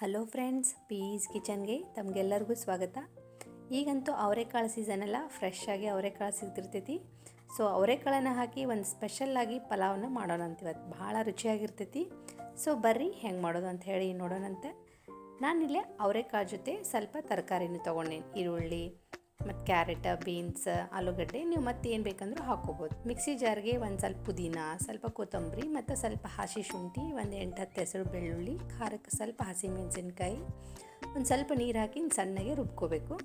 Hello friends, piece ಕಿಚನ್ಗೆ ತಮಗೆಲ್ಲರಿಗೂ ಸ್ವಾಗತ. ಈಗಂತೂ ಅವರೆಕಾಳು ಸೀಸನ್ ಎಲ್ಲ ಫ್ರೆಶ್ ಆಗಿ ಅವರೆಕಾಳು ಸಿಗ್ತಿರ್ತೈತಿ. ಸೊ ಅವರೆಕಾಳನ್ನು ಹಾಕಿ ಒಂದು ಸ್ಪೆಷಲ್ಲಾಗಿ ಪಲಾವ್ನ ಮಾಡೋಣ ಅಂತ ಇವತ್ತು. ಭಾಳ ರುಚಿಯಾಗಿರ್ತೈತಿ. ಸೊ ಬರ್ರಿ ಹೆಂಗೆ ಮಾಡೋದು ಅಂತ ಹೇಳಿ ನೋಡೋಣಂತೆ. ನಾನಿಲ್ಲೇ ಅವರೆಕಾಳು ಜೊತೆ ಸ್ವಲ್ಪ ತರಕಾರಿನೂ ತೊಗೊಂಡೇನಿ. ಈರುಳ್ಳಿ ಮತ್ತು ಕ್ಯಾರೆಟ್, ಬೀನ್ಸ್, ಆಲೂಗಡ್ಡೆ, ನೀವು ಮತ್ತೆ ಏನು ಬೇಕಂದ್ರೂ ಹಾಕ್ಕೋಬೋದು. ಮಿಕ್ಸಿ ಜಾರ್ಗೆ ಒಂದು ಸ್ವಲ್ಪ ಪುದೀನ, ಸ್ವಲ್ಪ ಕೊತ್ತಂಬರಿ ಮತ್ತು ಸ್ವಲ್ಪ ಹಸಿ ಶುಂಠಿ, ಒಂದು 8-10 ಹೆಸರು ಬೆಳ್ಳುಳ್ಳಿ, ಖಾರಕ್ಕೆ ಸ್ವಲ್ಪ ಹಸಿಮೆಣಸಿನ್ಕಾಯಿ, ಒಂದು ಸ್ವಲ್ಪ ನೀರು ಹಾಕಿ ಸಣ್ಣಗೆ ರುಬ್ಕೋಬೇಕು.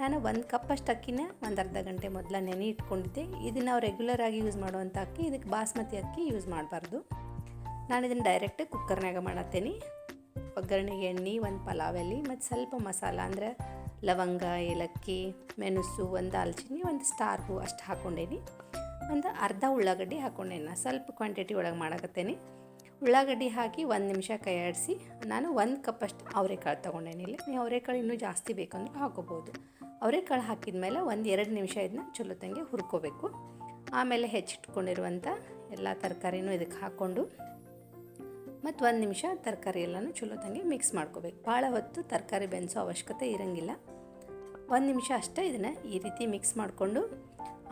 ನಾನು 1 ಕಪ್ ಅಷ್ಟು ಅಕ್ಕಿನ ಒಂದು ಅರ್ಧ ಗಂಟೆ ಮೊದಲ ನೆನೆ ಇಟ್ಕೊಂಡಿದ್ದೆ. ಇದನ್ನು ನಾವು ರೆಗ್ಯುಲರ್ ಆಗಿ ಯೂಸ್ ಮಾಡುವಂಥ ಅಕ್ಕಿ, ಇದಕ್ಕೆ ಬಾಸ್ಮತಿ ಅಕ್ಕಿ ಯೂಸ್ ಮಾಡಬಾರ್ದು. ನಾನು ಇದನ್ನು ಡೈರೆಕ್ಟ್ ಕುಕ್ಕರ್ನಾಗ ಮಾಡತ್ತೇನೆ. ಒಗ್ಗರಣೆಗೆ ಎಣ್ಣೆ, ಒಂದು ಪಲಾವ್ ಎಲೆ ಮತ್ತು ಸ್ವಲ್ಪ ಮಸಾಲ ಅಂದರೆ ಲವಂಗ, ಏಲಕ್ಕಿ, ಮೆಣಸು, ಒಂದು ದಾಲ್ಚಿನ್ನಿ, ಒಂದು ಸ್ಟಾರ್ ಹೂ ಅಷ್ಟು ಹಾಕ್ಕೊಂಡೇನಿ. ಒಂದು ಅರ್ಧ ಉಳ್ಳಾಗಡ್ಡಿ ಹಾಕ್ಕೊಂಡೇನಿ. ಸ್ವಲ್ಪ ಕ್ವಾಂಟಿಟಿ ಒಳಗೆ ಮಾಡಕತ್ತೇನೆ. ಉಳ್ಳಾಗಡ್ಡಿ ಹಾಕಿ 1 ನಿಮಿಷ ಕೈ ಆಡಿಸಿ ನಾನು 1 ಕಪ್ ಅಷ್ಟು ಅವರೆಕಾಳು ತೊಗೊಂಡೇನಿ. ಇಲ್ಲಿ ನೀವು ಅವರೆಕಾಳು ಇನ್ನೂ ಜಾಸ್ತಿ ಬೇಕಂದ್ರೆ ಹಾಕೋಬೋದು. ಅವರೆಕಾಳು ಹಾಕಿದ ಮೇಲೆ 1-2 ನಿಮಿಷ ಇದನ್ನ ಚಲೋತ್ತಂಗೆ ಹುರ್ಕೋಬೇಕು. ಆಮೇಲೆ ಹೆಚ್ಚಿಟ್ಕೊಂಡಿರುವಂಥ ಎಲ್ಲ ತರಕಾರಿನೂ ಇದಕ್ಕೆ ಹಾಕ್ಕೊಂಡು ಮತ್ತು 1 ನಿಮಿಷ ತರಕಾರಿ ಎಲ್ಲನೂ ಚಲೋತ್ತಂಗೆ ಮಿಕ್ಸ್ ಮಾಡ್ಕೋಬೇಕು. ಭಾಳ ಹೊತ್ತು ತರಕಾರಿ ಬೆನ್ಸೋ ಅವಶ್ಯಕತೆ ಇರೋಂಗಿಲ್ಲ. 1 ನಿಮಿಷ ಅಷ್ಟೇ ಇದನ್ನು ಈ ರೀತಿ ಮಿಕ್ಸ್ ಮಾಡಿಕೊಂಡು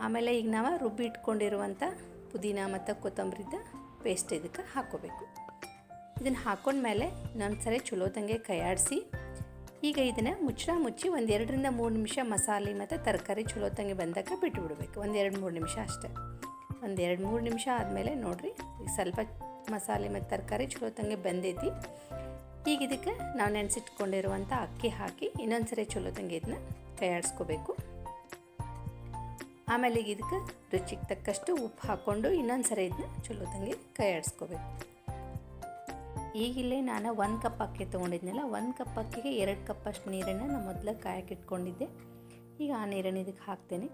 ಆಮೇಲೆ ಈಗ ನಾವು ರುಬ್ಬಿ ಇಟ್ಕೊಂಡಿರುವಂಥ ಪುದೀನ ಮತ್ತು ಕೊತ್ತಂಬರಿದ ಪೇಸ್ಟ್ ಇದಕ್ಕೆ ಹಾಕ್ಕೋಬೇಕು. ಇದನ್ನು ಹಾಕ್ಕೊಂಡ್ಮೇಲೆ ಇನ್ನೊಂದು ಸರಿ ಚಲೋತ್ತಂಗೆ ಕೈ ಆಡಿಸಿ ಈಗ ಇದನ್ನು ಮುಚ್ಚಿ ಒಂದು 2-3 ನಿಮಿಷ ಮಸಾಲೆ ಮತ್ತು ತರಕಾರಿ ಚಲೋತ್ತಂಗೆ ಬಂದಾಗ ಬಿಟ್ಟುಬಿಡ್ಬೇಕು. 1-2-3 ನಿಮಿಷ ಅಷ್ಟೇ. 1-2-3 ನಿಮಿಷ ಆದಮೇಲೆ ನೋಡಿರಿ, ಈಗ ಸ್ವಲ್ಪ ಮಸಾಲೆ ಮತ್ತು ತರಕಾರಿ ಚಲೋತ್ತಂಗೆ ಬೆಂದೈತಿ. ಈಗ ಇದಕ್ಕೆ ನಾವು ನೆನೆಸಿಟ್ಕೊಂಡಿರುವಂಥ ಅಕ್ಕಿ ಹಾಕಿ ಇನ್ನೊಂದು ಸರಿ ಚಲೋತ್ತಂಗೆ ಇದನ್ನ ಕೈ ಆಡಿಸ್ಕೋಬೇಕು. ಆಮೇಲೆ ಈಗ ಇದಕ್ಕೆ ರುಚಿಗೆ ತಕ್ಕಷ್ಟು ಉಪ್ಪು ಹಾಕ್ಕೊಂಡು ಇನ್ನೊಂದು ಸರಿ ಇದನ್ನ ಚಲೋತ್ತಂಗೆ ಕೈ ಆಡಿಸ್ಕೋಬೇಕು. ಈಗಿಲ್ಲೇ ನಾನು 1 ಕಪ್ ಅಕ್ಕಿ ತೊಗೊಂಡಿದ್ನಲ್ಲ, 1 ಕಪ್ ಅಕ್ಕಿಗೆ 2 ಕಪ್ ಅಷ್ಟು ನೀರನ್ನು ನಾನು ಮೊದಲು ಕಾಯಕ್ಕೆ ಇಟ್ಕೊಂಡಿದ್ದೆ. ಈಗ ಆ ನೀರನ್ನು ಇದಕ್ಕೆ ಹಾಕ್ತೇನೆ.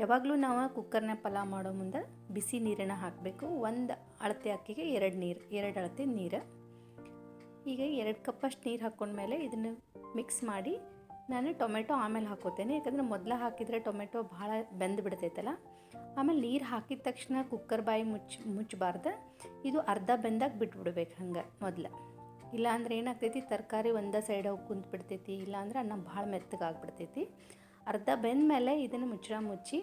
ಯಾವಾಗಲೂ ನಾವು ಕುಕ್ಕರ್ನ ಪಲಾವ್ ಮಾಡೋ ಮುಂದೆ ಬಿಸಿ ನೀರನ್ನು ಹಾಕಬೇಕು. 1 ಅಳತೆ ಅಕ್ಕಿಗೆ 2 ಅಳತೆ ನೀರು. ಈಗ 2 ಕಪ್ ಅಷ್ಟು ನೀರು ಹಾಕ್ಕೊಂಡ್ಮೇಲೆ ಇದನ್ನು ಮಿಕ್ಸ್ ಮಾಡಿ ನಾನು ಟೊಮೆಟೊ ಆಮೇಲೆ ಹಾಕೋತೇನೆ. ಯಾಕಂದರೆ ಮೊದಲು ಹಾಕಿದರೆ ಟೊಮೆಟೊ ಭಾಳ ಬೆಂದು ಬಿಡ್ತೈತಲ್ಲ. ಆಮೇಲೆ ನೀರು ಹಾಕಿದ ತಕ್ಷಣ ಕುಕ್ಕರ್ ಬಾಯಿ ಮುಚ್ಚಬಾರ್ದು. ಇದು ಅರ್ಧ ಬೆಂದಾಗ ಬಿಟ್ಬಿಡ್ಬೇಕು ಹಂಗೆ ಮೊದಲು. ಇಲ್ಲಾಂದ್ರೆ ಏನಾಗ್ತೈತಿ, ತರಕಾರಿ ಒಂದೇ ಸೈಡ್ ಹೋಗಿ ಕುಂತು ಬಿಡ್ತೈತಿ. ಇಲ್ಲಾಂದ್ರೆ ಅನ್ನ ಭಾಳ ಮೆತ್ತಗಾಗ್ಬಿಡ್ತೈತಿ. ಅರ್ಧ ಬೆಂದ ಮೇಲೆ ಇದನ್ನು ಮುಚ್ಚಿ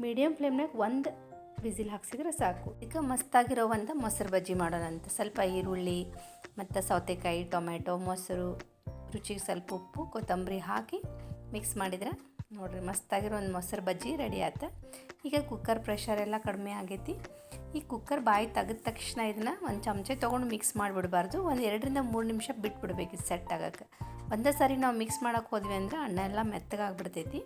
ಮೀಡಿಯಮ್ ಫ್ಲೇಮ್ನಾಗ 1 ವಿಸಿಲ್ ಹಾಕ್ಸಿದ್ರೆ ಸಾಕು. ಈಗ ಮಸ್ತಾಗಿರೋ ಒಂದು ಮೊಸರು ಬಜ್ಜಿ ಮಾಡೋಣಂತ. ಸ್ವಲ್ಪ ಈರುಳ್ಳಿ ಮತ್ತು ಸೌತೆಕಾಯಿ, ಟೊಮೆಟೊ, ಮೊಸರು, ರುಚಿಗೆ ಸ್ವಲ್ಪ ಉಪ್ಪು, ಕೊತ್ತಂಬರಿ ಹಾಕಿ ಮಿಕ್ಸ್ ಮಾಡಿದ್ರೆ ನೋಡಿರಿ ಮಸ್ತಾಗಿರೋ ಒಂದು ಮೊಸರು ಬಜ್ಜಿ ರೆಡಿ ಆಯ್ತು. ಈಗ ಕುಕ್ಕರ್ ಪ್ರೆಷರ್ ಎಲ್ಲ ಕಡಿಮೆ ಆಗೈತಿ. ಈ ಕುಕ್ಕರ್ ಬಾಯಿ ತೆಗೆದ ತಕ್ಷಣ ಇದನ್ನು ಒಂದು ಚಮಚೆ ತೊಗೊಂಡು ಮಿಕ್ಸ್ ಮಾಡಿಬಿಡಬಾರ್ದು. 1-2-3 ನಿಮಿಷ ಬಿಟ್ಬಿಡ್ಬೇಕು ಇದು ಸೆಟ್ ಆಗೋಕ್ಕೆ. ಒಂದೇ ಸಾರಿ ನಾವು ಮಿಕ್ಸ್ ಮಾಡೋಕ್ಕೆ ಹೋದ್ವಿ ಅಂದರೆ ಅನ್ನ ಎಲ್ಲ ಮೆತ್ತಗಾಗ್ಬಿಡ್ತೈತಿ.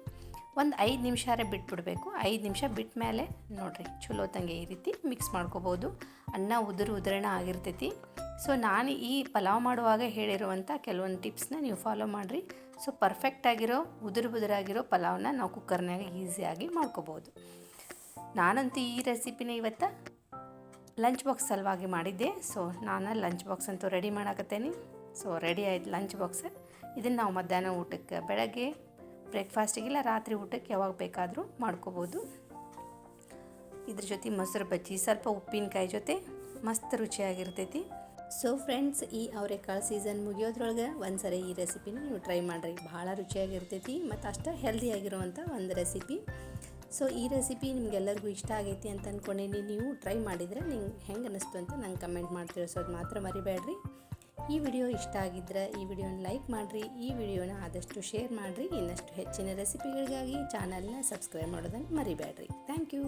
ಒಂದು 5 ನಿಮಿಷಾರೇ ಬಿಟ್ಬಿಡಬೇಕು. 5 ನಿಮಿಷ ಬಿಟ್ಟ ಮೇಲೆ ನೋಡಿರಿ ಚಲೋತ್ತಂಗೆ ಈ ರೀತಿ ಮಿಕ್ಸ್ ಮಾಡ್ಕೋಬೋದು. ಅನ್ನ ಉದುರಣ ಆಗಿರ್ತೈತಿ. ಸೊ ನಾನು ಈ ಪಲಾವ್ ಮಾಡುವಾಗ ಹೇಳಿರುವಂಥ ಕೆಲವೊಂದು ಟಿಪ್ಸ್ನ ನೀವು ಫಾಲೋ ಮಾಡಿರಿ. ಸೊ ಪರ್ಫೆಕ್ಟಾಗಿರೋ ಉದುರಾಗಿರೋ ಪಲಾವ್ನ ನಾವು ಕುಕ್ಕರ್ನಾಗ ಈಸಿಯಾಗಿ ಮಾಡ್ಕೋಬೋದು. ನಾನಂತೂ ಈ ರೆಸಿಪಿನ ಇವತ್ತು ಲಂಚ್ ಬಾಕ್ಸ್ ಸಲುವಾಗಿ ಮಾಡಿದ್ದೆ. ಸೊ ನಾನು ಲಂಚ್ ಬಾಕ್ಸ್ ಅಂತೂ ರೆಡಿ ಮಾಡಾಕತ್ತೇನೆ. ಸೊ ರೆಡಿ ಆಯ್ತು ಲಂಚ್ ಬಾಕ್ಸ್. ಇದನ್ನು ನಾವು ಮಧ್ಯಾಹ್ನ ಊಟಕ್ಕೆ, ಬೆಳಗ್ಗೆ ಬ್ರೇಕ್ಫಾಸ್ಟಿಗಿಲ್ಲ ರಾತ್ರಿ ಊಟಕ್ಕೆ ಯಾವಾಗ ಬೇಕಾದರೂ ಮಾಡ್ಕೋಬೋದು. ಇದ್ರ ಜೊತೆ ಮೊಸರು ಬಜ್ಜಿ, ಸ್ವಲ್ಪ ಉಪ್ಪಿನಕಾಯಿ ಜೊತೆ ಮಸ್ತ್ ರುಚಿಯಾಗಿರ್ತೈತಿ. ಸೊ ಫ್ರೆಂಡ್ಸ್, ಈ ಅವರೆಕಾಳು ಸೀಸನ್ ಮುಗಿಯೋದ್ರೊಳಗೆ ಒಂದು ಸರಿ ಈ ರೆಸಿಪಿನ ನೀವು ಟ್ರೈ ಮಾಡಿರಿ. ಭಾಳ ರುಚಿಯಾಗಿರ್ತೈತಿ ಮತ್ತು ಅಷ್ಟು ಹೆಲ್ದಿಯಾಗಿರುವಂಥ ಒಂದು ರೆಸಿಪಿ. ಸೊ ಈ ರೆಸಿಪಿ ನಿಮಗೆಲ್ಲರಿಗೂ ಇಷ್ಟ ಆಗೈತಿ ಅಂತ ಅಂದ್ಕೊಂಡಿನಿ. ನೀವು ಟ್ರೈ ಮಾಡಿದರೆ ನಿಮ್ಗೆ ಹೆಂಗೆ ಅನ್ನಿಸ್ತು ಅಂತ ನಂಗೆ ಕಮೆಂಟ್ ಮಾಡಿ ತಿಳಿಸೋದು ಮಾತ್ರ ಮರಿಬೇಡ್ರಿ. ಈ ವಿಡಿಯೋ ಇಷ್ಟ ಆಗಿದ್ದರೆ ಈ ವಿಡಿಯೋನ ಲೈಕ್ ಮಾಡಿರಿ. ಈ ವಿಡಿಯೋನ ಆದಷ್ಟು ಶೇರ್ ಮಾಡಿರಿ. ಇನ್ನಷ್ಟು ಹೆಚ್ಚಿನ ರೆಸಿಪಿಗಳಿಗಾಗಿ ಚಾನಲ್ನ ಸಬ್ಸ್ಕ್ರೈಬ್ ಮಾಡೋದನ್ನು ಮರಿಬೇಡ್ರಿ. Thank you.